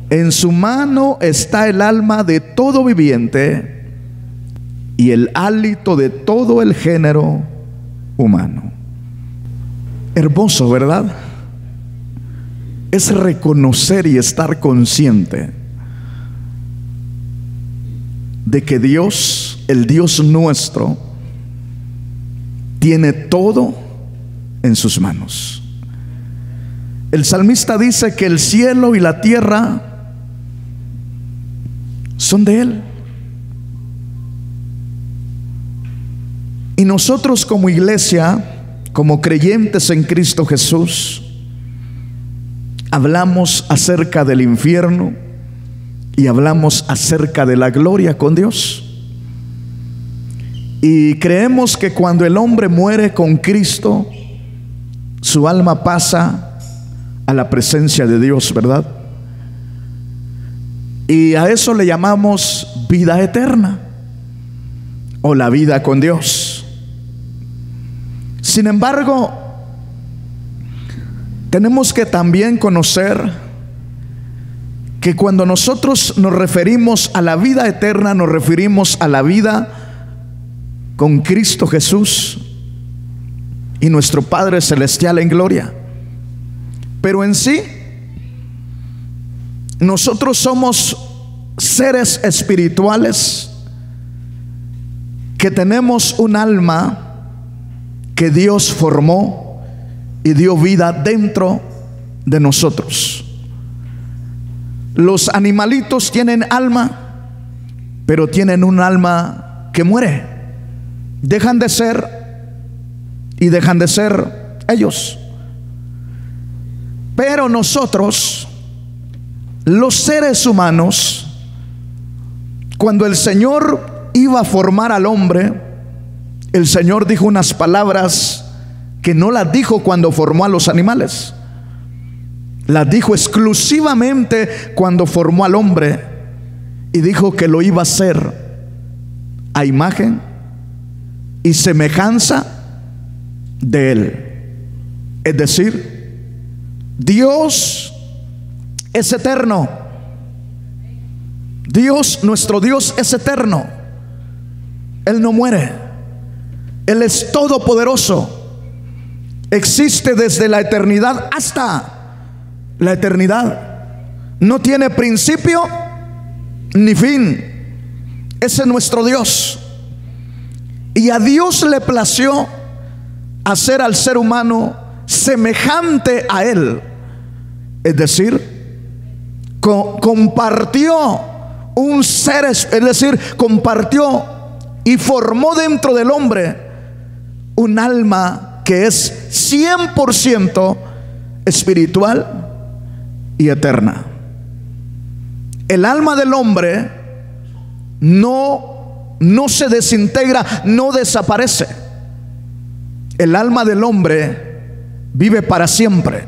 En su mano está el alma de todo viviente y el hálito de todo el género humano. Hermoso, ¿verdad? Es reconocer y estar consciente de que Dios, el Dios nuestro, tiene todo en sus manos. El salmista dice que el cielo y la tierra son de Él. Y nosotros como iglesia, como creyentes en Cristo Jesús, hablamos acerca del infierno y hablamos acerca de la gloria con Dios. Y creemos que cuando el hombre muere con Cristo, su alma pasa a la presencia de Dios, ¿verdad? Y a eso le llamamos vida eterna o la vida con Dios. Sin embargo, tenemos que también conocer que cuando nosotros nos referimos a la vida eterna, nos referimos a la vida con Cristo Jesús y nuestro Padre Celestial en gloria. Pero en sí, nosotros somos seres espirituales que tenemos un alma que Dios formó y dio vida dentro de nosotros. Los animalitos tienen alma, pero tienen un alma que muere. Dejan de ser y dejan de ser ellos. Pero nosotros, los seres humanos, cuando el Señor iba a formar al hombre, el Señor dijo unas palabras que no las dijo cuando formó a los animales. Las dijo exclusivamente cuando formó al hombre, y dijo que lo iba a hacer a imagen y semejanza de Él. Es decir, Dios es eterno. Dios, nuestro Dios, es eterno. Él no muere. Él es todopoderoso. Existe desde la eternidad hasta la eternidad. No tiene principio ni fin. Ese es nuestro Dios. Y a Dios le plació hacer al ser humano semejante a Él. Es decir, compartió un ser, es decir, compartió y formó dentro del hombre un alma que es 100% espiritual y eterna. El alma del hombre no se desintegra, no desaparece. El alma del hombre vive para siempre.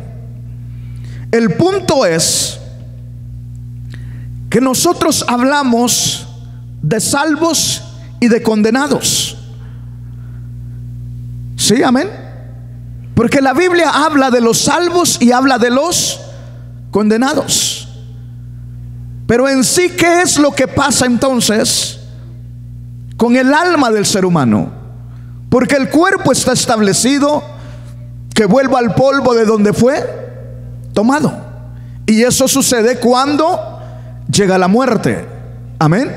El punto es que nosotros hablamos de salvos y de condenados. Sí, amén. Porque la Biblia habla de los salvos y habla de los condenados. Pero en sí, ¿qué es lo que pasa entonces con el alma del ser humano? Porque el cuerpo está establecido que vuelva al polvo de donde fue tomado. Y eso sucede cuando llega la muerte. Amén.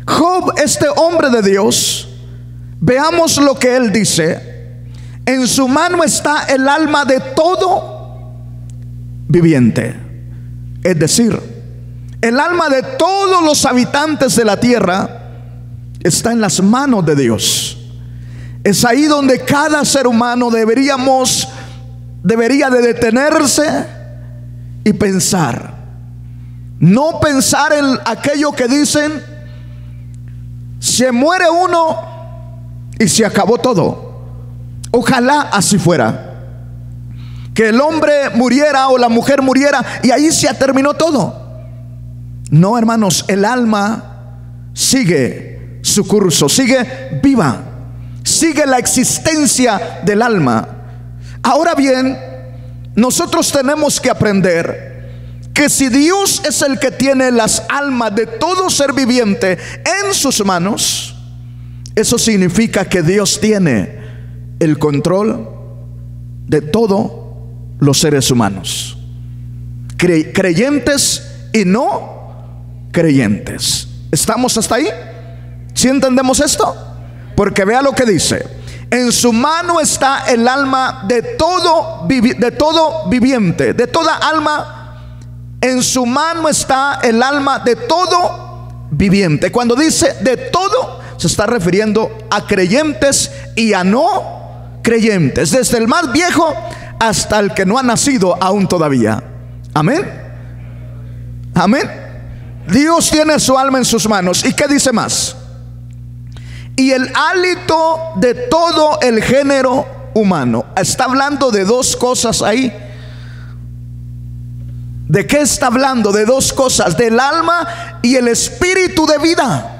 Job, este hombre de Dios, veamos lo que él dice. En su mano está el alma de todo viviente. Es decir, el alma de todos los habitantes de la tierra está en las manos de Dios. Es ahí donde cada ser humano debería de detenerse y pensar. No pensar en aquello que dicen: se muere uno y se acabó todo. Ojalá así fuera, que el hombre muriera o la mujer muriera y ahí se terminó todo. No, hermanos, el alma sigue su curso, sigue viva, sigue la existencia del alma. Ahora bien, nosotros tenemos que aprender que si Dios es el que tiene las almas de todo ser viviente en sus manos, eso significa que Dios tiene el control de todos los seres humanos, creyentes y no creyentes. ¿Estamos hasta ahí? ¿Sí entendemos esto? Porque vea lo que dice: en su mano está el alma de todo viviente, de toda alma. En su mano está el alma de todo viviente. Cuando dice de todo, se está refiriendo a creyentes y a no creyentes, desde el más viejo hasta el que no ha nacido aún todavía. Amén. Amén. Dios tiene su alma en sus manos. ¿Y qué dice más? Y el hálito de todo el género humano. Está hablando de dos cosas ahí. ¿De qué está hablando? De dos cosas: del alma y el espíritu de vida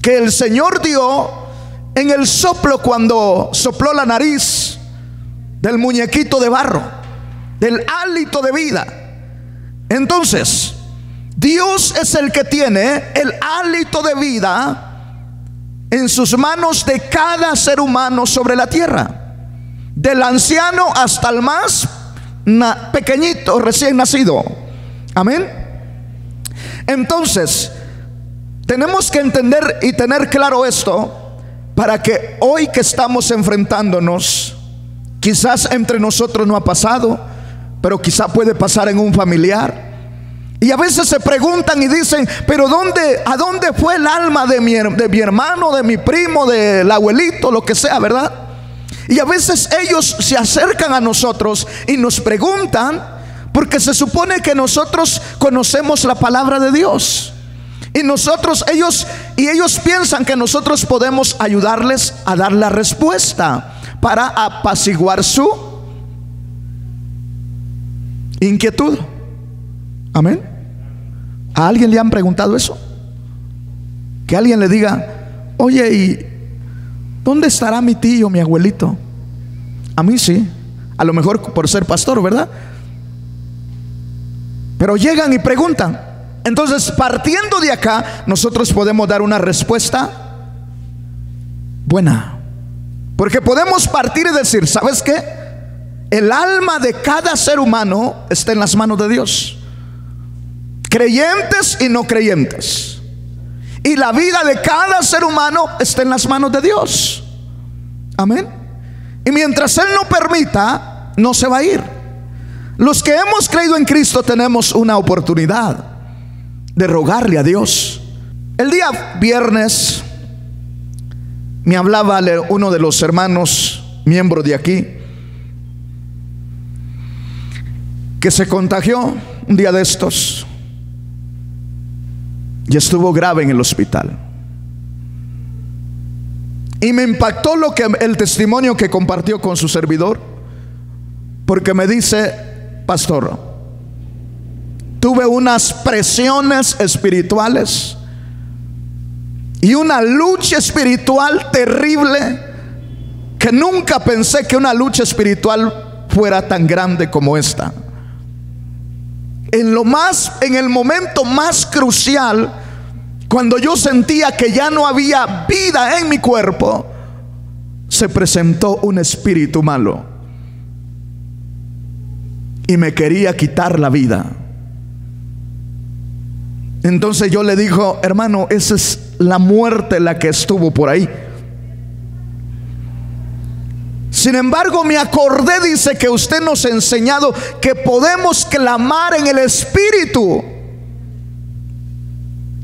que el Señor dio en el soplo, cuando sopló la nariz del muñequito de barro, del hálito de vida. Entonces, Dios es el que tiene el hálito de vida en sus manos de cada ser humano sobre la tierra, del anciano hasta el más pequeñito, recién nacido. Amén. Entonces, tenemos que entender y tener claro esto, para que hoy que estamos enfrentándonos, quizás entre nosotros no ha pasado, pero quizá puede pasar en un familiar. Y a veces se preguntan y dicen: pero ¿a dónde fue el alma de mi hermano, de mi primo, del abuelito, lo que sea, verdad? Y a veces ellos se acercan a nosotros y nos preguntan, porque se supone que nosotros conocemos la palabra de Dios. Y ellos piensan que nosotros podemos ayudarles a dar la respuesta para apaciguar su inquietud. Amén. ¿A alguien le han preguntado eso? Que alguien le diga: oye, ¿y dónde estará mi tío, mi abuelito? A mí sí, a lo mejor por ser pastor, ¿verdad? Pero llegan y preguntan. Entonces, partiendo de acá, nosotros podemos dar una respuesta buena, porque podemos partir y decir: ¿sabes qué? El alma de cada ser humano está en las manos de Dios, creyentes y no creyentes, y la vida de cada ser humano está en las manos de Dios. Amén. Y mientras Él no permita, no se va a ir. Los que hemos creído en Cristo tenemos una oportunidad de rogarle a Dios. El día viernes me hablaba uno de los hermanos, miembro de aquí, que se contagió un día de estos y estuvo grave en el hospital. Y me impactó el testimonio que compartió con su servidor, porque me dice: pastor, tuve unas presiones espirituales y una lucha espiritual terrible, que nunca pensé que una lucha espiritual fuera tan grande como esta. En el momento más crucial, cuando yo sentía que ya no había vida en mi cuerpo, se presentó un espíritu malo y me quería quitar la vida. Entonces yo le digo: hermano, esa es la muerte la que estuvo por ahí. Sin embargo, me acordé, dice, que usted nos ha enseñado que podemos clamar en el espíritu.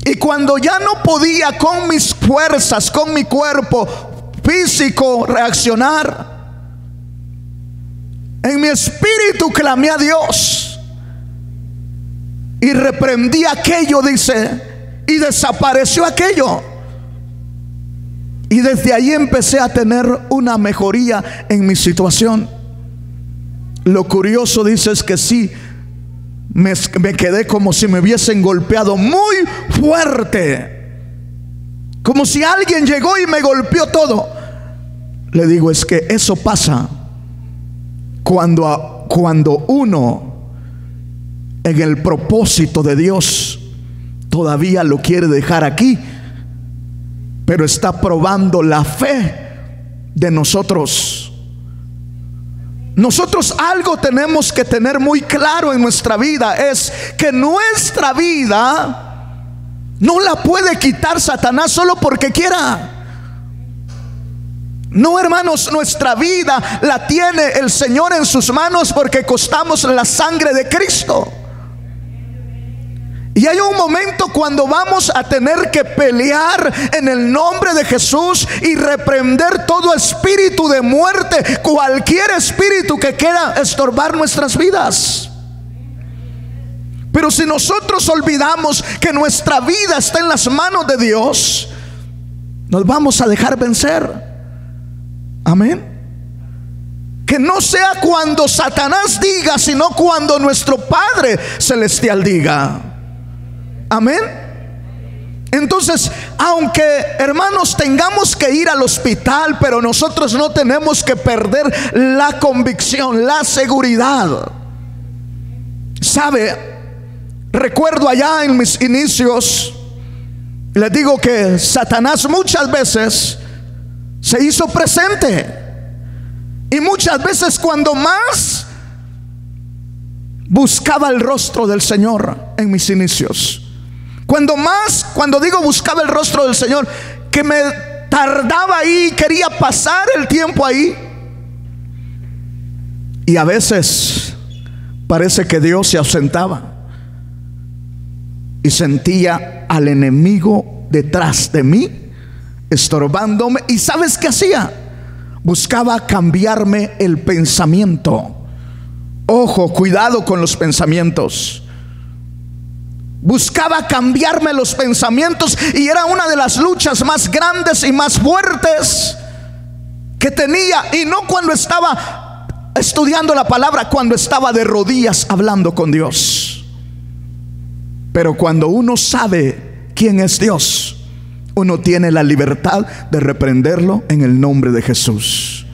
Y cuando ya no podía con mis fuerzas, con mi cuerpo físico reaccionar, en mi espíritu clamé a Dios y reprendí aquello, dice, y desapareció aquello. Y desde ahí empecé a tener una mejoría en mi situación. Lo curioso, dice, es que sí, me quedé como si me hubiesen golpeado muy fuerte, como si alguien llegó y me golpeó todo. Le digo: es que eso pasa cuando uno en el propósito de Dios. Todavía lo quiere dejar aquí, pero está probando la fe de nosotros. Nosotros algo tenemos que tener muy claro en nuestra vida, es que nuestra vida no la puede quitar Satanás solo porque quiera. No, hermanos, nuestra vida la tiene el Señor en sus manos porque costamos la sangre de Cristo. Y hay un momento cuando vamos a tener que pelear en el nombre de Jesús y reprender todo espíritu de muerte, cualquier espíritu que quiera estorbar nuestras vidas. Pero si nosotros olvidamos que nuestra vida está en las manos de Dios, nos vamos a dejar vencer. Amén. Que no sea cuando Satanás diga, sino cuando nuestro Padre Celestial diga. Amén. Entonces, aunque, hermanos, tengamos que ir al hospital, pero nosotros no tenemos que perder la convicción, la seguridad. ¿Sabe? Recuerdo allá en mis inicios, les digo que Satanás muchas veces se hizo presente. Y muchas veces cuando más buscaba el rostro del Señor en mis inicios, cuando digo buscaba el rostro del Señor, que me tardaba ahí, quería pasar el tiempo ahí. Y a veces parece que Dios se ausentaba y sentía al enemigo detrás de mí, estorbándome. ¿Y sabes qué hacía? Buscaba cambiarme el pensamiento. Ojo, cuidado con los pensamientos. Buscaba cambiarme los pensamientos, y era una de las luchas más grandes y más fuertes que tenía. Y no cuando estaba estudiando la palabra, cuando estaba de rodillas hablando con Dios. Pero cuando uno sabe quién es Dios, uno tiene la libertad de reprenderlo en el nombre de Jesús.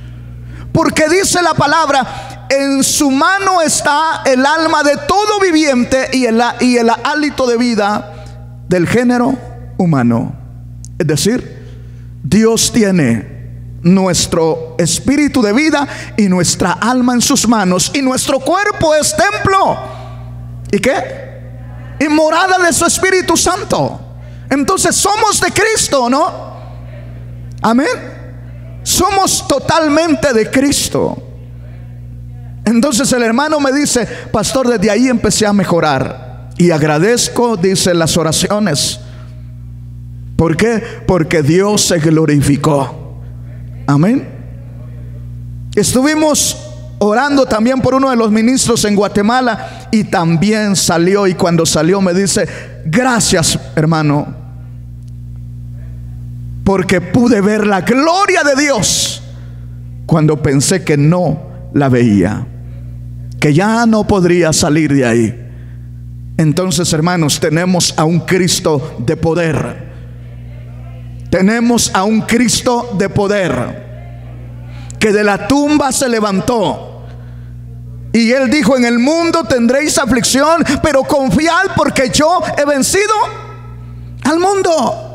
Porque dice la palabra: en su mano está el alma de todo viviente y el hálito de vida del género humano. Es decir, Dios tiene nuestro espíritu de vida y nuestra alma en sus manos, y nuestro cuerpo es templo. ¿Y qué? Y morada de su Espíritu Santo. Entonces somos de Cristo, ¿no? Amén. Somos totalmente de Cristo. Entonces el hermano me dice: pastor, desde ahí empecé a mejorar. Y agradezco, dice, las oraciones. ¿Por qué? Porque Dios se glorificó. Amén. Estuvimos orando también por uno de los ministros en Guatemala, y también salió. Y cuando salió me dice: gracias, hermano, porque pude ver la gloria de Dios cuando pensé que no la veía, que ya no podría salir de ahí. Entonces, hermanos, tenemos a un Cristo de poder. Tenemos a un Cristo de poder, que de la tumba se levantó. Y Él dijo: en el mundo tendréis aflicción, pero confiad, porque yo he vencido al mundo.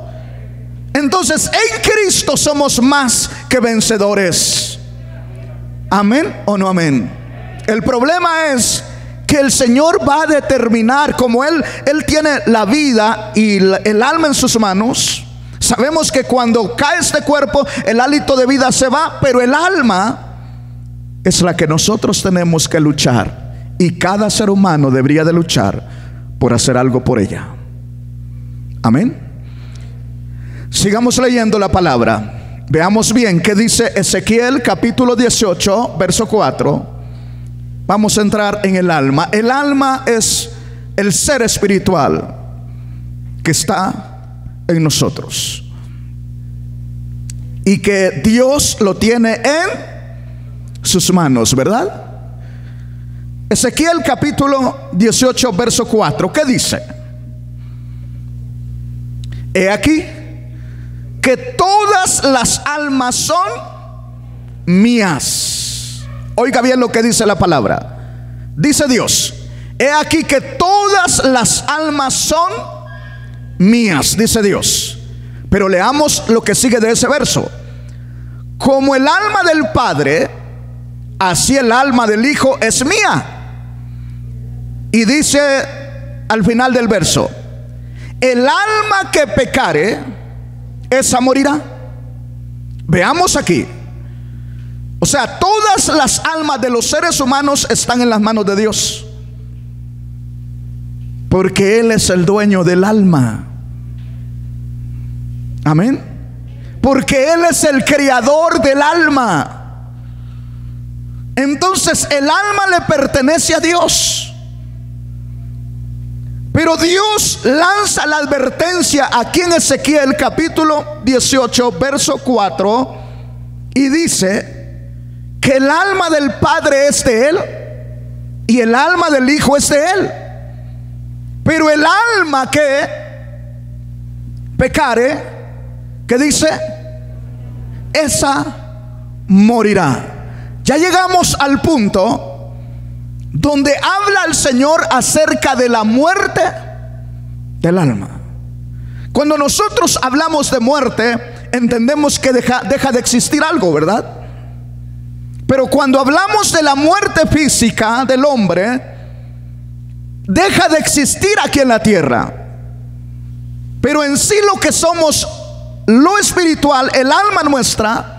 Entonces, en Cristo somos más que vencedores. ¿Amén o no amén? El problema es que el Señor va a determinar, como Él tiene la vida y el alma en sus manos. Sabemos que cuando cae este cuerpo, el hálito de vida se va, pero el alma es la que nosotros tenemos que luchar, y cada ser humano debería de luchar por hacer algo por ella. Amén. Sigamos leyendo la palabra. Veamos bien qué dice Ezequiel capítulo 18 verso 4. Vamos a entrar en el alma. El alma es el ser espiritual que está en nosotros, y que Dios lo tiene en sus manos, ¿verdad? Ezequiel capítulo 18 verso 4. ¿Qué dice? He aquí que todas las almas son mías. Oiga bien lo que dice la palabra. Dice Dios: he aquí que todas las almas son mías, dice Dios. Pero leamos lo que sigue de ese verso. Como el alma del Padre, así el alma del Hijo es mía. Y dice al final del verso: el alma que pecare, esa morirá. Veamos aquí. O sea, todas las almas de los seres humanos están en las manos de Dios, porque Él es el dueño del alma. Amén. Porque Él es el creador del alma. Entonces el alma le pertenece a Dios. Pero Dios lanza la advertencia aquí en Ezequiel capítulo 18 verso 4, y dice que el alma del Padre es de Él y el alma del Hijo es de Él. Pero el alma que pecare, ¿qué dice? Esa morirá. Ya llegamos al punto donde habla el Señor acerca de la muerte del alma. Cuando nosotros hablamos de muerte, entendemos que deja de existir algo, ¿verdad? Pero cuando hablamos de la muerte física del hombre, deja de existir aquí en la tierra. Pero en sí lo que somos, lo espiritual, el alma nuestra,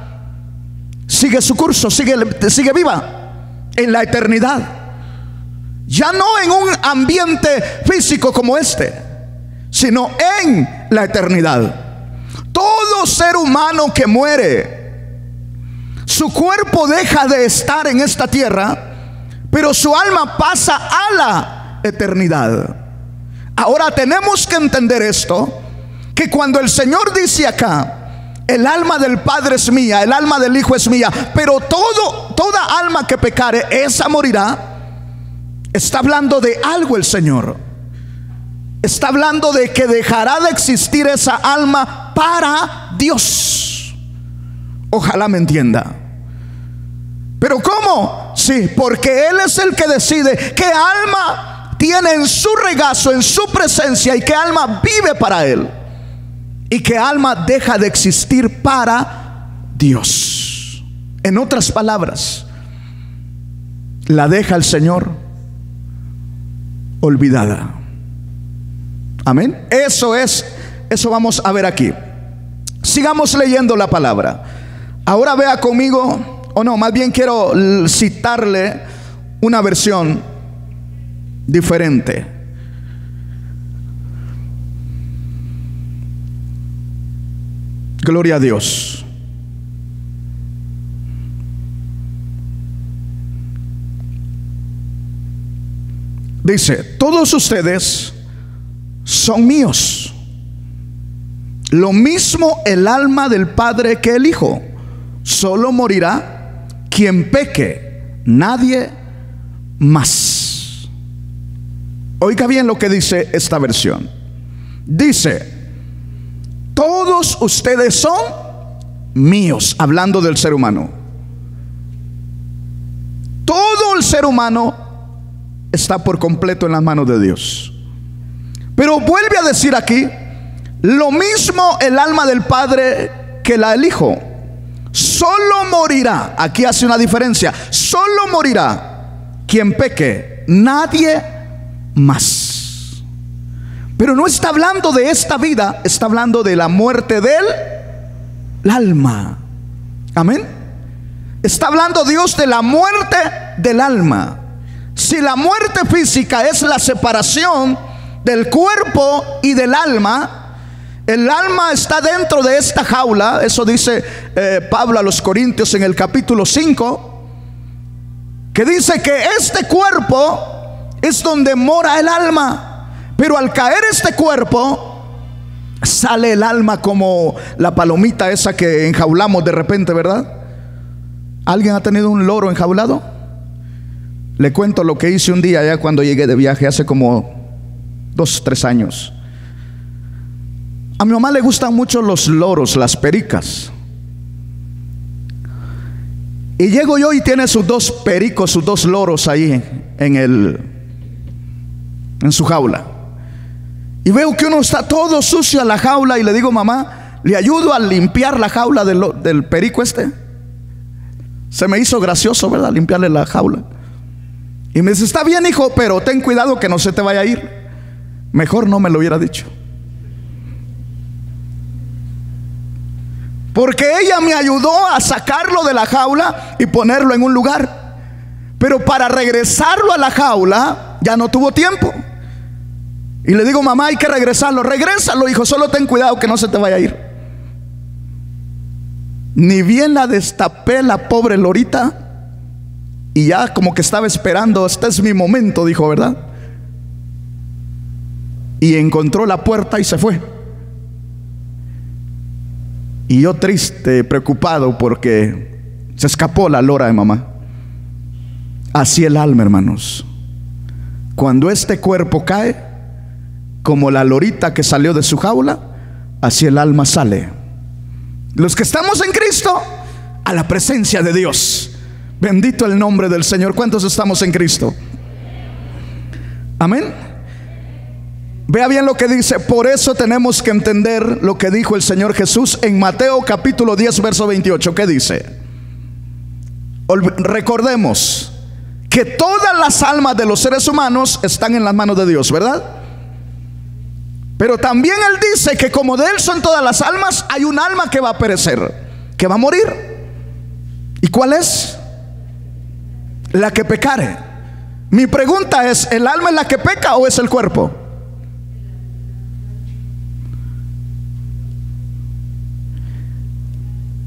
sigue su curso, sigue viva en la eternidad. Ya no en un ambiente físico como este, sino en la eternidad. Todo ser humano que muere, su cuerpo deja de estar en esta tierra, pero su alma pasa a la eternidad. Ahora tenemos que entender esto, que cuando el Señor dice acá, el alma del Padre es mía, el alma del Hijo es mía, pero toda alma que pecare, esa morirá, está hablando de algo el Señor. Está hablando de que dejará de existir esa alma para Dios. Ojalá me entienda. ¿Pero cómo? Sí, porque Él es el que decide qué alma tiene en su regazo, en su presencia, y qué alma vive para Él, y qué alma deja de existir para Dios. En otras palabras, la deja el Señor olvidada. Amén. Eso vamos a ver aquí. Sigamos leyendo la palabra. Ahora vea conmigo, o no, más bien quiero citarle una versión diferente. Gloria a Dios. Dice: todos ustedes son míos, lo mismo el alma del Padre que el Hijo. Solo morirá quien peque, nadie más. Oiga bien lo que dice esta versión. Dice: todos ustedes son míos, hablando del ser humano. Todo el ser humano está por completo en las manos de Dios. Pero vuelve a decir aquí: lo mismo el alma del Padre que la del Hijo. Solo morirá, aquí hace una diferencia, solo morirá quien peque, nadie más. Pero no está hablando de esta vida, está hablando de la muerte del alma. Amén. Está hablando Dios de la muerte del alma. Si la muerte física es la separación del cuerpo y del alma, el alma está dentro de esta jaula. Eso dice Pablo a los Corintios en el capítulo 5, que dice que este cuerpo es donde mora el alma. Pero al caer este cuerpo, sale el alma como la palomita esa que enjaulamos de repente, ¿verdad? ¿Alguien ha tenido un loro enjaulado? Le cuento lo que hice un día ya cuando llegué de viaje hace como 2-3 años. A mi mamá le gustan mucho los loros, las pericas. Y llego yo y tiene sus 2 pericos, sus 2 loros ahí en en su jaula. Y veo que uno está todo sucio en la jaula y le digo: mamá, ¿le ayudo a limpiar la jaula del perico este? Se me hizo gracioso, ¿verdad? Limpiarle la jaula. Y me dice: está bien, hijo, pero ten cuidado que no se te vaya a ir. Mejor no me lo hubiera dicho, porque ella me ayudó a sacarlo de la jaula y ponerlo en un lugar, pero para regresarlo a la jaula ya no tuvo tiempo. Y le digo: mamá, hay que regresarlo. Regrésalo, hijo, solo ten cuidado que no se te vaya a ir. Ni bien la destapé, la pobre lorita, y ya como que estaba esperando: este es mi momento, dijo, ¿verdad? Y encontró la puerta y se fue. Y yo triste, preocupado, porque se escapó la lora de mamá. Así el alma, hermanos. Cuando este cuerpo cae, como la lorita que salió de su jaula, así el alma sale. Los que estamos en Cristo, a la presencia de Dios. Bendito el nombre del Señor. ¿Cuántos estamos en Cristo? Amén. Vea bien lo que dice. Por eso tenemos que entender lo que dijo el Señor Jesús en Mateo capítulo 10 verso 28. ¿Qué dice? Recordemos que todas las almas de los seres humanos están en las manos de Dios, ¿verdad? Pero también Él dice que como de Él son todas las almas, hay un alma que va a perecer, que va a morir. ¿Y cuál es? La que pecare. Mi pregunta es: ¿el alma es la que peca o es el cuerpo?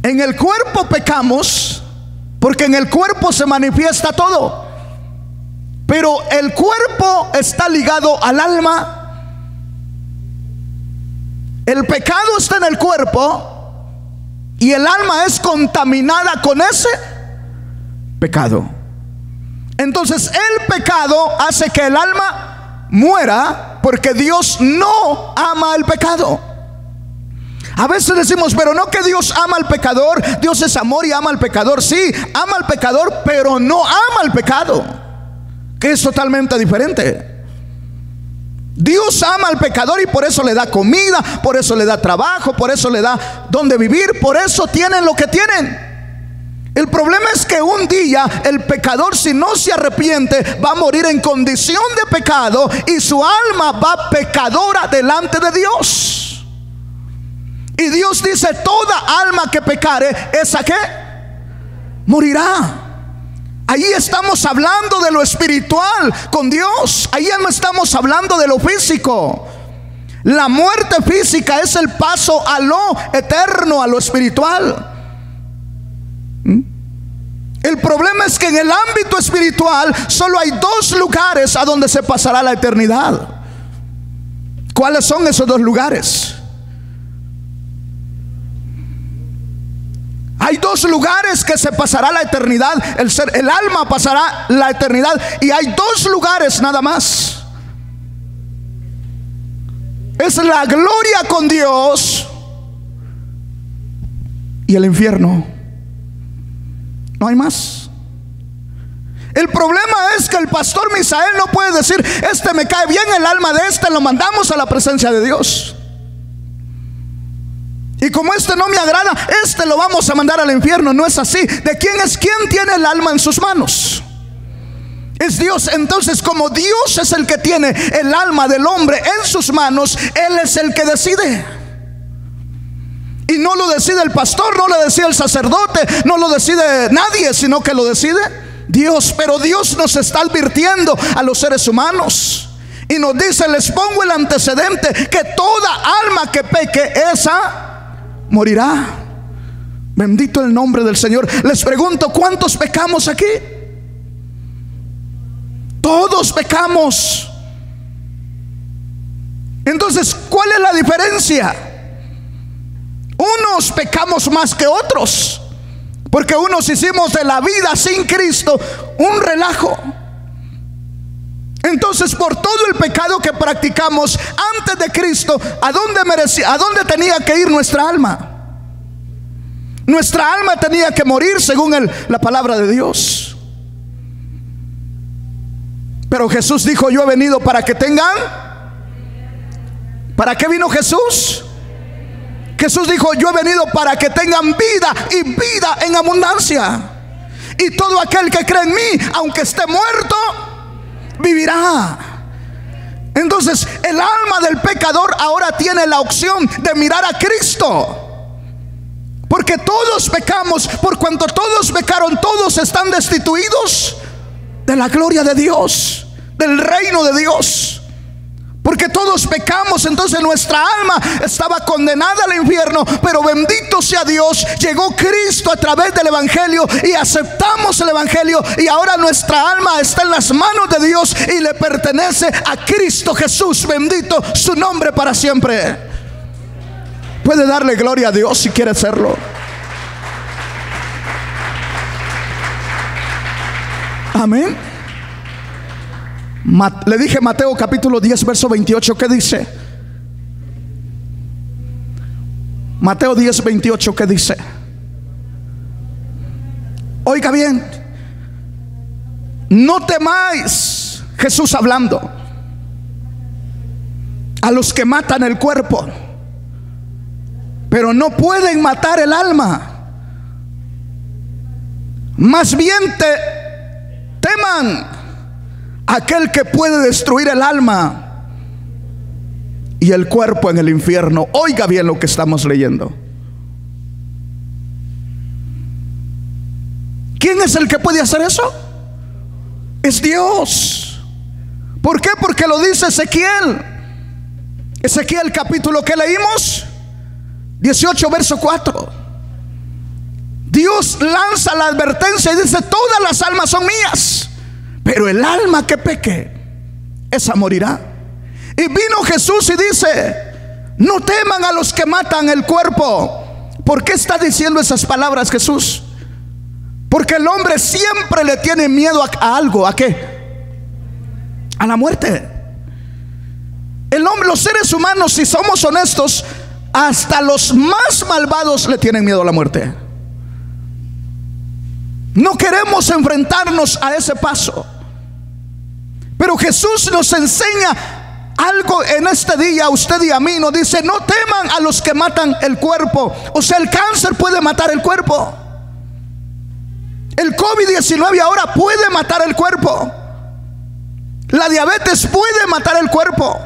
En el cuerpo pecamos porque en el cuerpo se manifiesta todo, pero el cuerpo está ligado al alma. El pecado está en el cuerpo y el alma es contaminada con ese pecado. Entonces el pecado hace que el alma muera, porque Dios no ama el pecado. A veces decimos: pero no que Dios ama al pecador. Dios es amor y ama al pecador. Sí, ama al pecador, pero no ama al pecado, que es totalmente diferente. Dios ama al pecador y por eso le da comida, por eso le da trabajo, por eso le da donde vivir, por eso tienen lo que tienen. El problema es que un día el pecador, si no se arrepiente, va a morir en condición de pecado y su alma va pecadora delante de Dios. Y Dios dice: toda alma que pecare, ¿esa qué? Morirá. Ahí estamos hablando de lo espiritual con Dios. Ahí no estamos hablando de lo físico. La muerte física es el paso a lo eterno, a lo espiritual. El problema es que en el ámbito espiritual solo hay dos lugares a donde se pasará la eternidad. ¿Cuáles son esos dos lugares? Hay dos lugares que se pasará la eternidad. El alma pasará la eternidad, y hay dos lugares nada más. Es la gloria con Dios y el infierno. No hay más. El problema es que el pastor Misael no puede decir: este me cae bien, el alma de este lo mandamos a la presencia de Dios. Y como este no me agrada, este lo vamos a mandar al infierno. No es así. ¿De quién es? ¿Quién tiene el alma en sus manos? Es Dios. Entonces, como Dios es el que tiene el alma del hombre en sus manos, Él es el que decide. Y no lo decide el pastor, no lo decide el sacerdote, no lo decide nadie, sino que lo decide Dios. Pero Dios nos está advirtiendo a los seres humanos y nos dice: les pongo el antecedente, que toda alma que peque, esa morirá. Bendito el nombre del Señor. Les pregunto: ¿cuántos pecamos aquí? Todos pecamos. Entonces, ¿cuál es la diferencia? Unos pecamos más que otros, porque unos hicimos de la vida sin Cristo un relajo. Entonces, por todo el pecado que practicamos antes de Cristo, ¿a dónde tenía que ir nuestra alma? Nuestra alma tenía que morir según la palabra de Dios. Pero Jesús dijo: yo he venido para que tengan. ¿Para qué vino Jesús? Jesús dijo: yo he venido para que tengan vida, y vida en abundancia. Y todo aquel que cree en mí, aunque esté muerto, vivirá. Entonces el alma del pecador ahora tiene la opción de mirar a Cristo. Porque todos pecamos. Por cuanto todos pecaron, todos están destituidos de la gloria de Dios, del reino de Dios. Porque todos pecamos, entonces nuestra alma estaba condenada al infierno. Pero bendito sea Dios, llegó Cristo a través del Evangelio y aceptamos el Evangelio. Y ahora nuestra alma está en las manos de Dios y le pertenece a Cristo Jesús. Bendito su nombre para siempre. Puede darle gloria a Dios si quiere hacerlo. Amén. Le dije Mateo capítulo 10 verso 28. ¿Qué dice? Mateo 10 28. ¿Qué dice? Oiga bien: no temáis, Jesús hablando, a los que matan el cuerpo, pero no pueden matar el alma. Más bien teman aquel que puede destruir el alma y el cuerpo en el infierno. Oiga bien lo que estamos leyendo. ¿Quién es el que puede hacer eso? Es Dios. ¿Por qué? Porque lo dice Ezequiel. Ezequiel capítulo que leímos 18 verso 4. Dios lanza la advertencia y dice: todas las almas son mías, pero el alma que peque, esa morirá. Y vino Jesús y dice: no teman a los que matan el cuerpo. ¿Por qué está diciendo esas palabras Jesús? Porque el hombre siempre le tiene miedo a algo. ¿A qué? A la muerte. El hombre, los seres humanos, si somos honestos, hasta los más malvados le tienen miedo a la muerte. No queremos enfrentarnos a ese paso. Pero Jesús nos enseña algo en este día, a usted y a mí. Nos dice: no teman a los que matan el cuerpo. O sea, el cáncer puede matar el cuerpo. El COVID-19 ahora puede matar el cuerpo. La diabetes puede matar el cuerpo.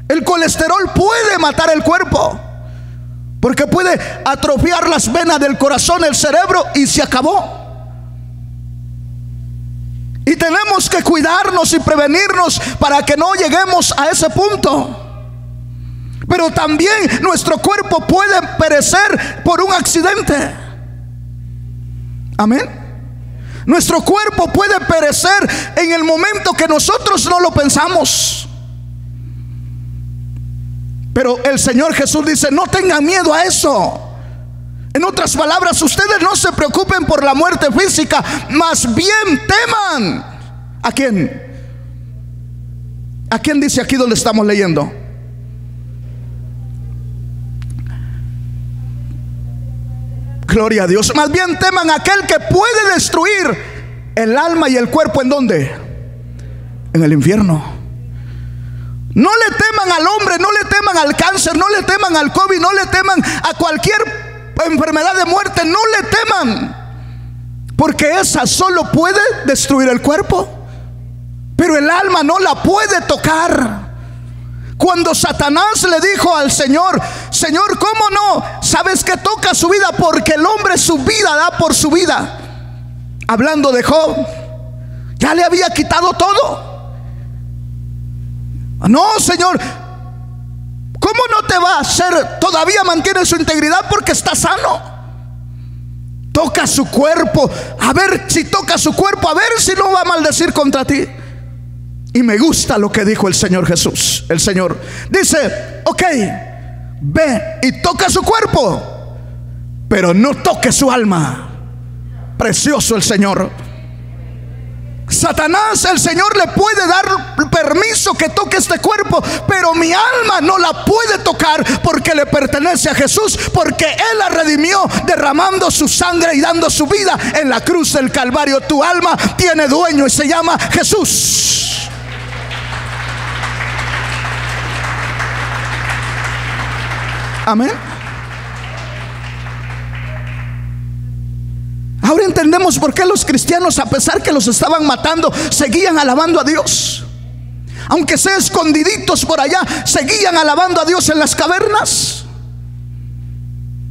El colesterol puede matar el cuerpo, porque puede atrofiar las venas del corazón, el cerebro, y se acabó. Y tenemos que cuidarnos y prevenirnos para que no lleguemos a ese punto. Pero también nuestro cuerpo puede perecer por un accidente. Amén. Nuestro cuerpo puede perecer en el momento que nosotros no lo pensamos. Pero el Señor Jesús dice: no tengan miedo a eso. En otras palabras, ustedes no se preocupen por la muerte física, más bien teman. ¿A quién? ¿A quién dice aquí donde estamos leyendo? Gloria a Dios. Más bien teman a aquel que puede destruir el alma y el cuerpo. ¿En dónde? En el infierno. No le teman al hombre, no le teman al cáncer, no le teman al COVID, no le teman a cualquier enfermedad de muerte, no le teman, porque esa solo puede destruir el cuerpo, pero el alma no la puede tocar. Cuando Satanás le dijo al Señor: Señor, ¿cómo no? ¿Sabes que toca su vida? Porque el hombre su vida da por su vida. Hablando de Job, ya le había quitado todo. No, Señor, ¿cómo no te va a hacer? Todavía mantiene su integridad porque está sano. Toca su cuerpo, a ver si toca su cuerpo, a ver si no va a maldecir contra ti. Y me gusta lo que dijo el Señor Jesús. El Señor dice: ok, ve y toca su cuerpo, pero no toque su alma. Precioso el Señor. Satanás, el Señor le puede dar permiso que toque este cuerpo, pero mi alma no la puede tocar porque le pertenece a Jesús, porque Él la redimió derramando su sangre y dando su vida en la cruz del Calvario. Tu alma tiene dueño y se llama Jesús. Amén. Ahora entendemos por qué los cristianos, a pesar que los estaban matando, seguían alabando a Dios. Aunque sea escondiditos por allá, seguían alabando a Dios en las cavernas.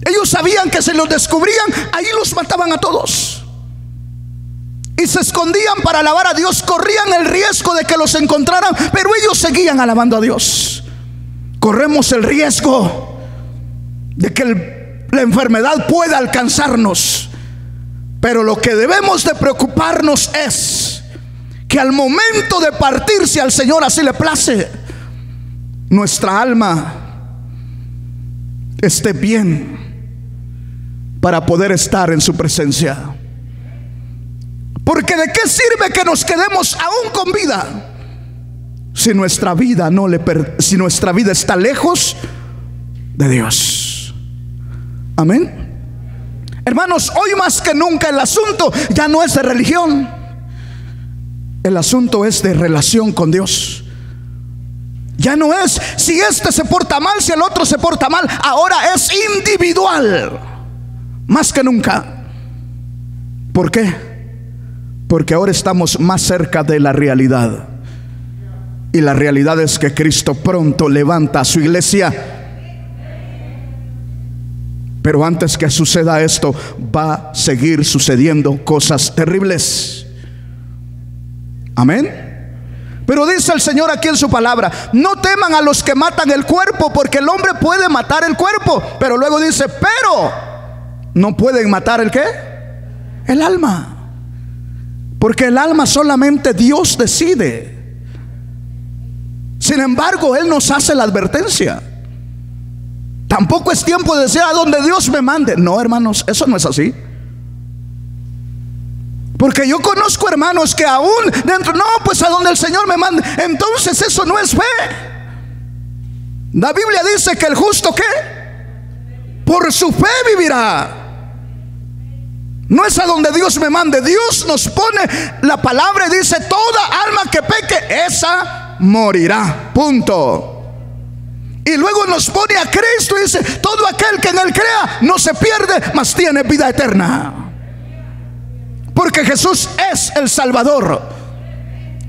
Ellos sabían que si los descubrían, ahí los mataban a todos. Y se escondían para alabar a Dios. Corrían el riesgo de que los encontraran, pero ellos seguían alabando a Dios. Corremos el riesgo de que la enfermedad pueda alcanzarnos, pero lo que debemos de preocuparnos es que al momento de partir, si al Señor así le place, nuestra alma esté bien para poder estar en su presencia. Porque ¿de qué sirve que nos quedemos aún con vida si nuestra vida si nuestra vida está lejos de Dios? Amén. Hermanos, hoy más que nunca el asunto ya no es de religión. El asunto es de relación con Dios. Ya no es si este se porta mal, si el otro se porta mal. Ahora es individual, más que nunca. ¿Por qué? Porque ahora estamos más cerca de la realidad. Y la realidad es que Cristo pronto levanta a su iglesia. Pero antes que suceda esto, va a seguir sucediendo cosas terribles. Amén. Pero dice el Señor aquí en su palabra: no teman a los que matan el cuerpo, porque el hombre puede matar el cuerpo. Pero luego dice: pero no pueden matar ¿el qué? El alma. Porque el alma solamente Dios decide. Sin embargo, Él nos hace la advertencia. Tampoco es tiempo de decir a donde Dios me mande. No, hermanos, eso no es así. Porque yo conozco hermanos que aún dentro, no, pues a donde el Señor me mande. Entonces eso no es fe. La Biblia dice que el justo ¿qué? Por su fe vivirá. No es a donde Dios me mande. Dios nos pone la palabra y dice: toda alma que peque, esa morirá. Punto. Y luego nos pone a Cristo y dice: todo aquel que en Él crea no se pierde, mas tiene vida eterna. Porque Jesús es el Salvador.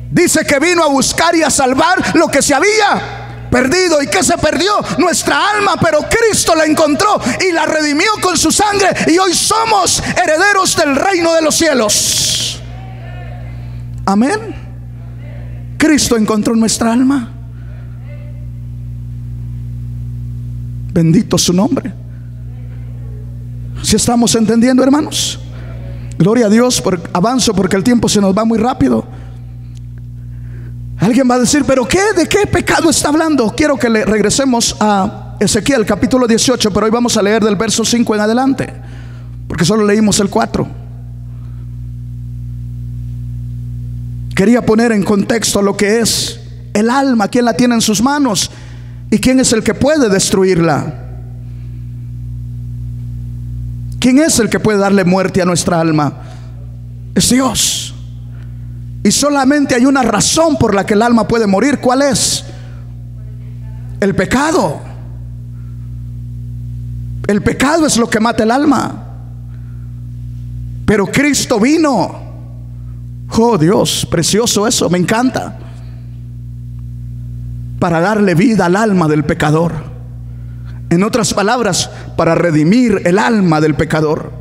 Dice que vino a buscar y a salvar lo que se había perdido. ¿Y qué se perdió? Nuestra alma. Pero Cristo la encontró y la redimió con su sangre. Y hoy somos herederos del reino de los cielos. Amén. Cristo encontró nuestra alma. Bendito su nombre. ¿Sí estamos entendiendo, hermanos? Gloria a Dios. Avanzo porque el tiempo se nos va muy rápido. Alguien va a decir: ¿pero qué? ¿De qué pecado está hablando? Quiero que le regresemos a Ezequiel capítulo 18, pero hoy vamos a leer del verso 5 en adelante, porque solo leímos el 4. Quería poner en contexto lo que es el alma, quién la tiene en sus manos y quién es el que puede destruirla. ¿Quién es el que puede darle muerte a nuestra alma? Es Dios. Y solamente hay una razón por la que el alma puede morir. ¿Cuál es? El pecado. El pecado es lo que mata el alma. Pero Cristo vino. Oh Dios, precioso eso, me encanta. Para darle vida al alma del pecador. En otras palabras, para redimir el alma del pecador.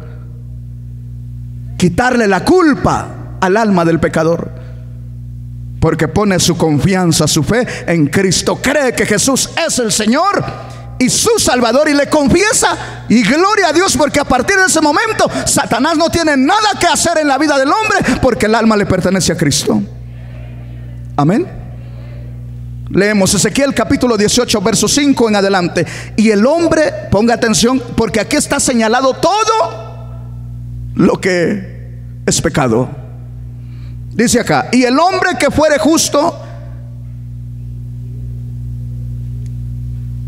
Quitarle la culpa al alma del pecador. Porque pone su confianza, su fe en Cristo. Cree que Jesús es el Señor y su Salvador, y le confiesa. Y gloria a Dios, porque a partir de ese momento Satanás no tiene nada que hacer en la vida del hombre, porque el alma le pertenece a Cristo. Amén. Leemos Ezequiel capítulo 18 verso 5 en adelante. Y el hombre, ponga atención, porque aquí está señalado todo lo que es pecado. Dice acá: y el hombre que fuere justo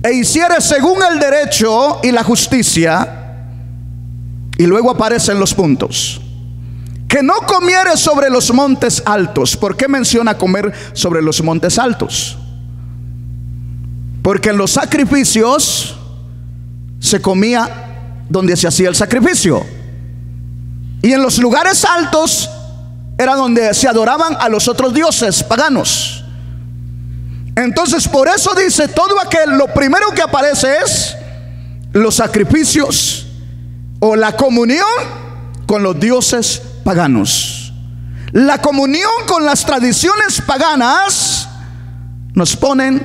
e hiciere según el derecho y la justicia. Y luego aparecen los puntos: que no comiere sobre los montes altos. ¿Por qué menciona comer sobre los montes altos? Porque en los sacrificios se comía donde se hacía el sacrificio, y en los lugares altos era donde se adoraban a los otros dioses paganos. Entonces por eso dice todo aquel, lo primero que aparece es los sacrificios o la comunión con los dioses paganos. La comunión con las tradiciones paganas nos ponen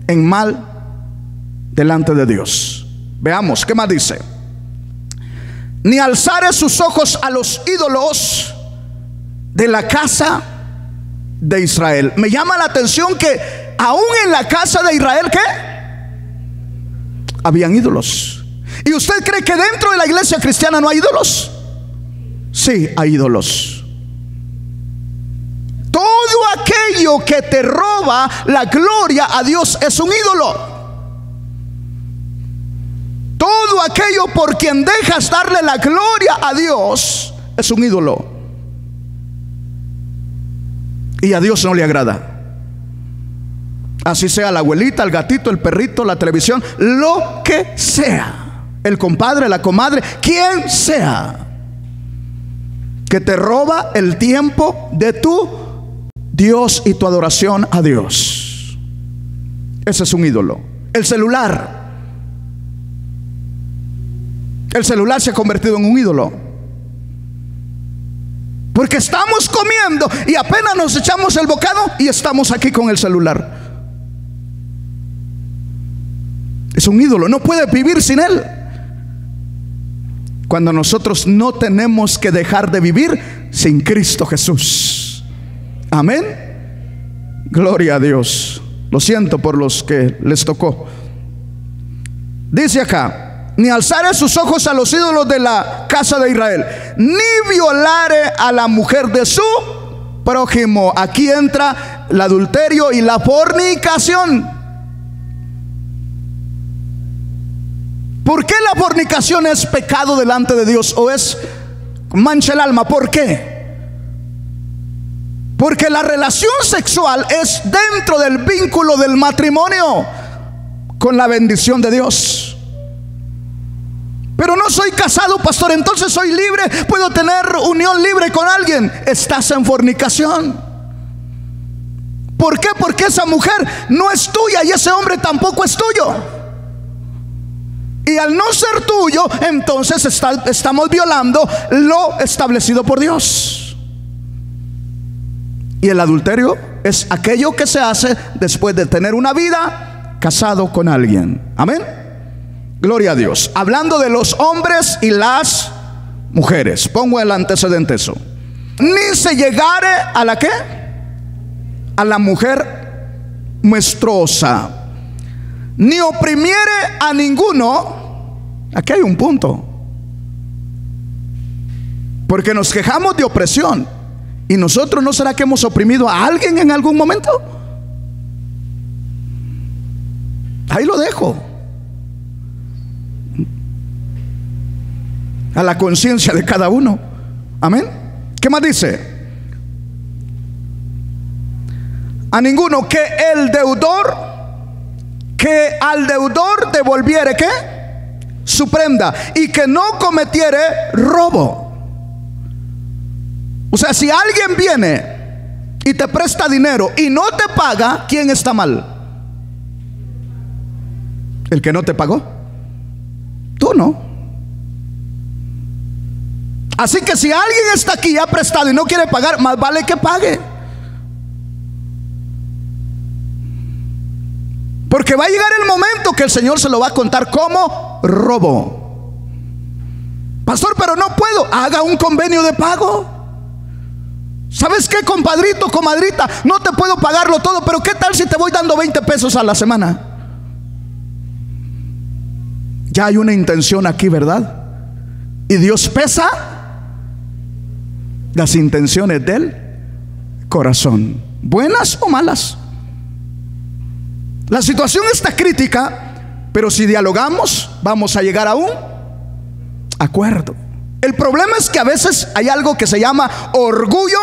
en mal delante de Dios. Veamos, ¿qué más dice? Ni alzare sus ojos a los ídolos de la casa de Israel. Me llama la atención que aún en la casa de Israel, ¿qué? Habían ídolos. ¿Y usted cree que dentro de la iglesia cristiana no hay ídolos? Sí, hay ídolos. Todo aquello que te roba la gloria a Dios es un ídolo. Todo aquello por quien dejas darle la gloria a Dios es un ídolo. Y a Dios no le agrada. Así sea la abuelita, el gatito, el perrito, la televisión, lo que sea, el compadre, la comadre, quien sea, que te roba el tiempo de tu Dios y tu adoración a Dios. Ese es un ídolo. El celular se ha convertido en un ídolo. Porque estamos comiendo y apenas nos echamos el bocado y estamos aquí con el celular. Es un ídolo, no puede vivir sin él. Cuando nosotros no tenemos que dejar de vivir sin Cristo Jesús. Amén. Gloria a Dios. Lo siento por los que les tocó. Dice acá: ni alzare sus ojos a los ídolos de la casa de Israel, ni violare a la mujer de su prójimo. Aquí entra el adulterio y la fornicación. ¿Por qué la fornicación es pecado delante de Dios o es mancha el alma? ¿Por qué? Porque la relación sexual es dentro del vínculo del matrimonio con la bendición de Dios. Pero no soy casado, pastor, entonces soy libre, puedo tener unión libre con alguien. Estás en fornicación. ¿Por qué? Porque esa mujer no es tuya y ese hombre tampoco es tuyo. Y al no ser tuyo, entonces estamos violando lo establecido por Dios. Y el adulterio es aquello que se hace después de tener una vida casado con alguien. Amén. Gloria a Dios. Hablando de los hombres y las mujeres, pongo el antecedente eso. Ni se llegare a la ¿qué? A la mujer menstruosa, ni oprimiere a ninguno. Aquí hay un punto, porque nos quejamos de opresión. ¿Y nosotros no será que hemos oprimido a alguien en algún momento? Ahí lo dejo a la conciencia de cada uno. Amén. ¿Qué más dice? A ninguno que el deudor, que al deudor devolviere ¿qué? Su prenda, y que no cometiere robo. O sea, si alguien viene y te presta dinero y no te paga, ¿quién está mal? ¿El que no te pagó? Tú no. Así que si alguien está aquí y ha prestado y no quiere pagar, más vale que pague. Porque va a llegar el momento que el Señor se lo va a contar como robo. Pastor, pero no puedo. Haga un convenio de pago. ¿Sabes qué, compadrito, comadrita? No te puedo pagarlo todo, pero ¿qué tal si te voy dando 20 pesos a la semana? Ya hay una intención aquí, ¿verdad? Y Dios pesa las intenciones de Él corazón, buenas o malas. La situación está crítica, pero si dialogamos, vamos a llegar a un acuerdo. El problema es que a veces hay algo que se llama orgullo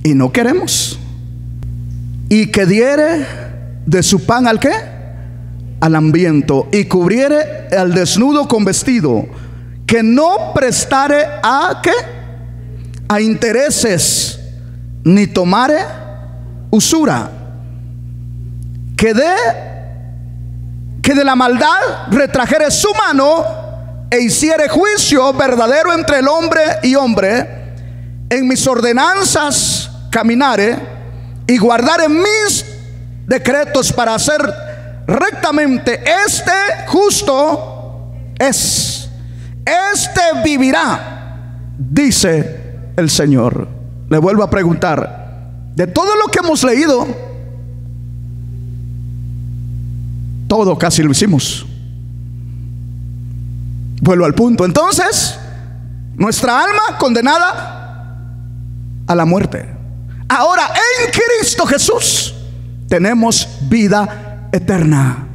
y no queremos. Y que diere de su pan al ¿qué? Al hambriento, y cubriere al desnudo con vestido, que no prestare a ¿qué? A intereses, ni tomare usura, que de la maldad retrajere su mano, e hiciere juicio verdadero entre el hombre y hombre, en mis ordenanzas caminare, y guardare mis decretos para hacer rectamente. Este justo es, este vivirá, dice el Señor. Le vuelvo a preguntar, de todo lo que hemos leído, todo casi lo hicimos. Vuelvo al punto. Entonces, nuestra alma condenada a la muerte. Ahora en Cristo Jesús tenemos vida eterna.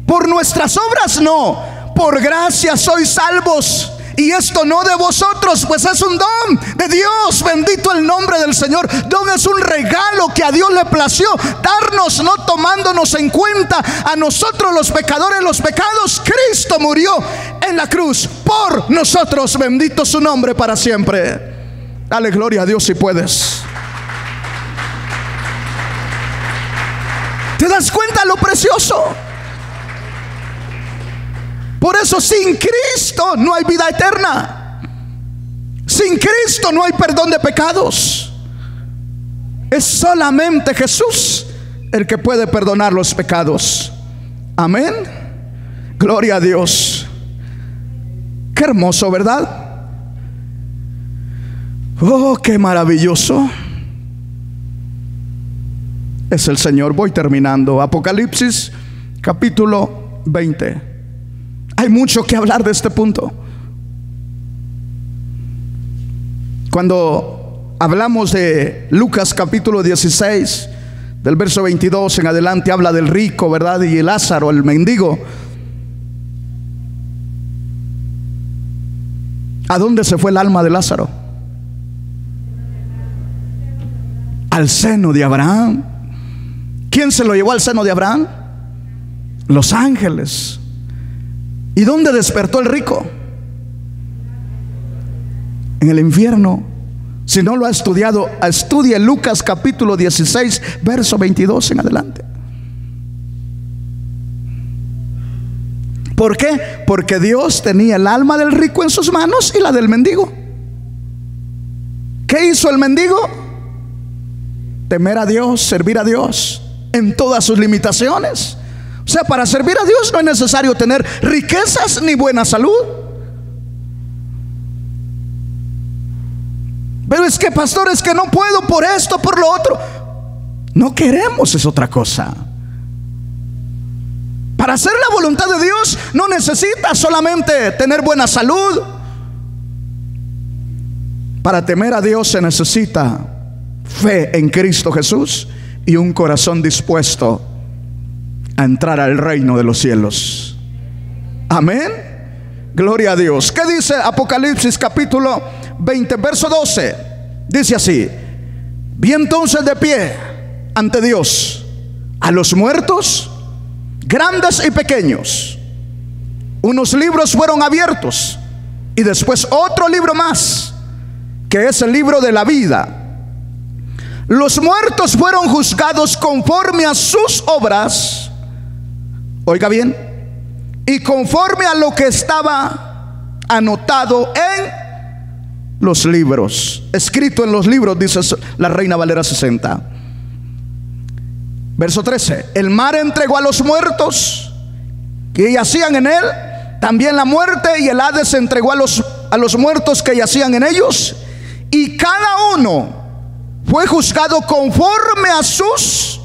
Por nuestras obras no, por gracia sois salvos. Y esto no de vosotros, pues es un don de Dios. Bendito el nombre del Señor. Don es un regalo que a Dios le plació darnos, no tomándonos en cuenta a nosotros los pecadores los pecados. Cristo murió en la cruz por nosotros. Bendito su nombre para siempre. Dale gloria a Dios si puedes. ¿Te das cuenta lo precioso? Por eso sin Cristo no hay vida eterna. Sin Cristo no hay perdón de pecados. Es solamente Jesús el que puede perdonar los pecados. Amén. Gloria a Dios. Qué hermoso, ¿verdad? Oh, qué maravilloso es el Señor. Voy terminando. Apocalipsis capítulo 20. Hay mucho que hablar de este punto. Cuando hablamos de Lucas capítulo 16, del verso 22 en adelante, habla del rico, ¿verdad? Y el Lázaro, el mendigo. ¿A dónde se fue el alma de Lázaro? Al seno de Abraham. ¿Quién se lo llevó al seno de Abraham? Los ángeles. ¿Y dónde despertó el rico? En el infierno. Si no lo ha estudiado, estudie Lucas capítulo 16, verso 22 en adelante. ¿Por qué? Porque Dios tenía el alma del rico en sus manos y la del mendigo. ¿Qué hizo el mendigo? Temer a Dios, servir a Dios en todas sus limitaciones. O sea, para servir a Dios no es necesario tener riquezas ni buena salud. Pero es que, pastor, es que no puedo por esto, por lo otro. No queremos, es otra cosa. Para hacer la voluntad de Dios no necesita solamente tener buena salud. Para temer a Dios se necesita fe en Cristo Jesús y un corazón dispuesto a entrar al reino de los cielos. Amén. Gloria a Dios. ¿Qué dice Apocalipsis capítulo 20, verso 12? Dice así: vi entonces de pie ante Dios a los muertos, grandes y pequeños. Unos libros fueron abiertos, y después otro libro más, que es el libro de la vida. Los muertos fueron juzgados conforme a sus obras. Oiga bien, y conforme a lo que estaba anotado en los libros, escrito en los libros, dice la Reina Valera 60. Verso 13: el mar entregó a los muertos que yacían en él, también la muerte y el Hades entregó a los muertos que yacían en ellos, y cada uno fue juzgado conforme a sus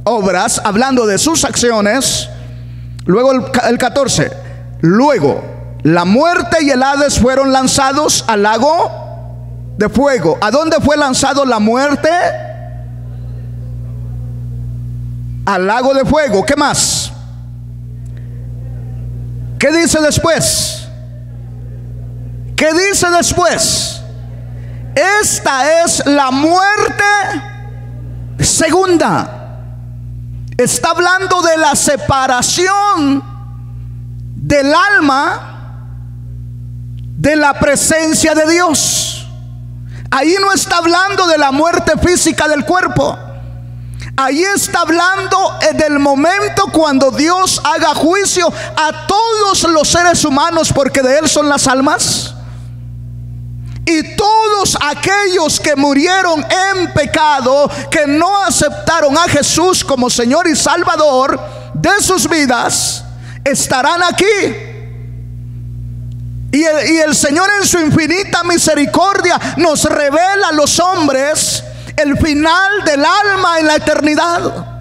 obras, hablando de sus acciones. Luego el 14: luego la muerte y el Hades fueron lanzados al lago de fuego. ¿A dónde fue lanzado la muerte? Al lago de fuego. ¿Qué más? ¿Qué dice después? ¿Qué dice después? Esta es la muerte segunda. Está hablando de la separación del alma de la presencia de Dios. Ahí no está hablando de la muerte física del cuerpo. Ahí está hablando del momento cuando Dios haga juicio a todos los seres humanos, porque de Él son las almas. Y todos aquellos que murieron en pecado, que no aceptaron a Jesús como Señor y Salvador de sus vidas, estarán aquí. Y el Señor, en su infinita misericordia, nos revela a los hombres el final del alma en la eternidad.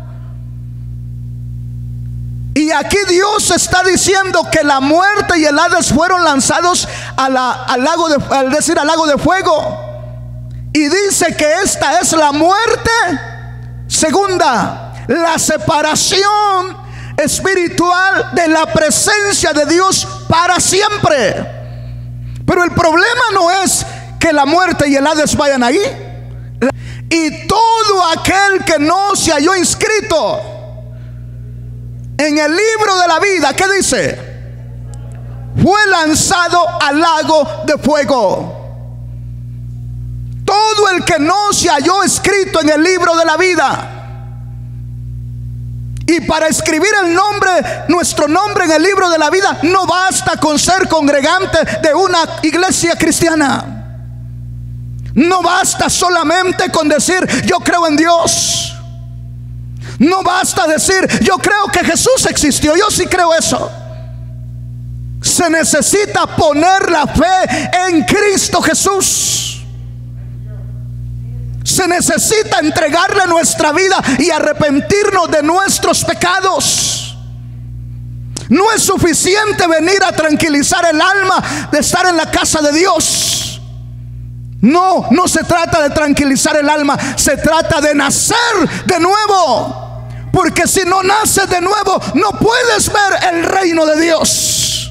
Y aquí Dios está diciendo que la muerte y el Hades fueron lanzados al lago de fuego. Y dice que esta es la muerte segunda, la separación espiritual de la presencia de Dios para siempre. Pero el problema no es que la muerte y el Hades vayan ahí. Y todo aquel que no se halló inscrito en el libro de la vida, ¿qué dice? Fue lanzado al lago de fuego. Todo el que no se halló escrito en el libro de la vida. Y para escribir nuestro nombre en el libro de la vida, no basta con ser congregante de una iglesia cristiana. No basta solamente con decir yo creo en Dios. No basta decir yo creo que Jesús existió. Yo sí creo eso. Se necesita poner la fe en Cristo Jesús. Se necesita entregarle nuestra vida y arrepentirnos de nuestros pecados. No es suficiente venir a tranquilizar el alma de estar en la casa de Dios. No, no se trata de tranquilizar el alma, se trata de nacer de nuevo. Porque si no naces de nuevo, no puedes ver el reino de Dios.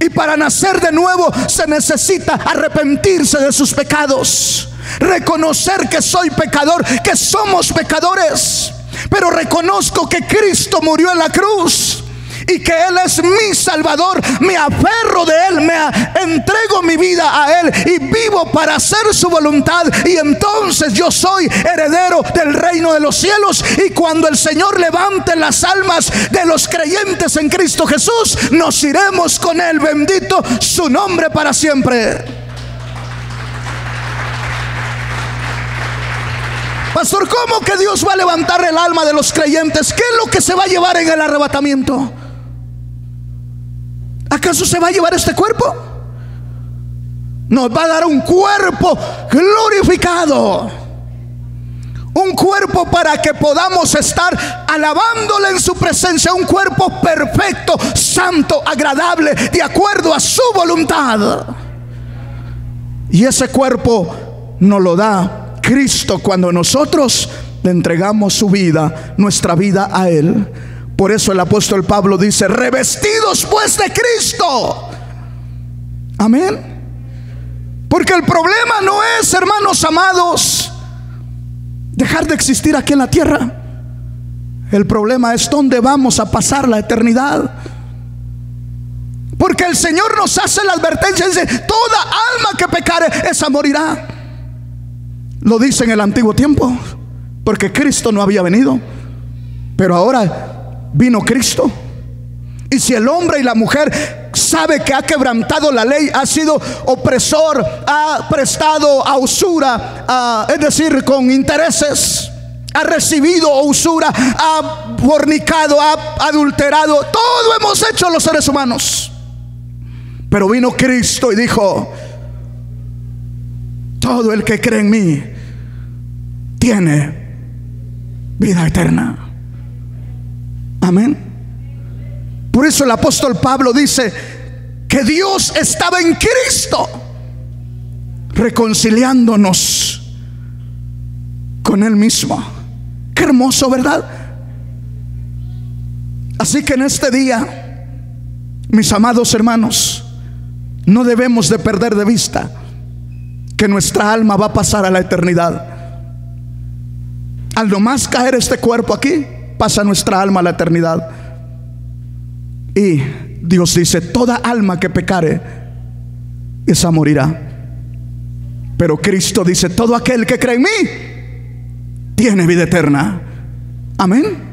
Y para nacer de nuevo se necesita arrepentirse de sus pecados, reconocer que soy pecador, que somos pecadores, pero reconozco que Cristo murió en la cruz y que Él es mi Salvador. Me aferro de Él, me entrego mi vida a Él y vivo para hacer su voluntad. Y entonces yo soy heredero del reino de los cielos. Y cuando el Señor levante las almas de los creyentes en Cristo Jesús, nos iremos con Él. Bendito su nombre para siempre. Pastor, ¿cómo que Dios va a levantar el alma de los creyentes? ¿Qué es lo que se va a llevar en el arrebatamiento? ¿Acaso se va a llevar este cuerpo? Nos va a dar un cuerpo glorificado, un cuerpo para que podamos estar alabándole en su presencia, un cuerpo perfecto, santo, agradable, de acuerdo a su voluntad. Y ese cuerpo nos lo da Cristo cuando nosotros le entregamos su vida, nuestra vida a Él. Por eso el apóstol Pablo dice: revestidos pues de Cristo. Amén. Porque el problema no es, hermanos amados, dejar de existir aquí en la tierra. El problema es dónde vamos a pasar la eternidad. Porque el Señor nos hace la advertencia, dice: toda alma que pecare, esa morirá. Lo dice en el antiguo tiempo, porque Cristo no había venido, pero ahora vino Cristo. Y si el hombre y la mujer sabe que ha quebrantado la ley, ha sido opresor, ha prestado a usura, es decir, con intereses, ha recibido usura, ha fornicado, ha adulterado, todo hemos hecho los seres humanos. Pero vino Cristo y dijo: todo el que cree en mí tiene vida eterna. Amén. Por eso el apóstol Pablo dice que Dios estaba en Cristo reconciliándonos con Él mismo. Qué hermoso, ¿verdad? Así que en este día, mis amados hermanos, no debemos de perder de vista que nuestra alma va a pasar a la eternidad. Al nomás caer este cuerpo aquí, pasa nuestra alma a la eternidad. Y Dios dice: toda alma que pecare, esa morirá. Pero Cristo dice: todo aquel que cree en mí tiene vida eterna. Amén.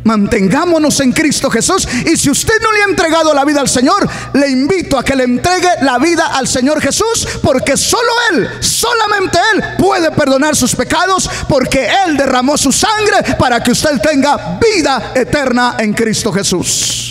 Mantengámonos en Cristo Jesús. Y si usted no le ha entregado la vida al Señor, le invito a que le entregue la vida al Señor Jesús, porque solo Él, solamente Él puede perdonar sus pecados, porque Él derramó su sangre para que usted tenga vida eterna en Cristo Jesús.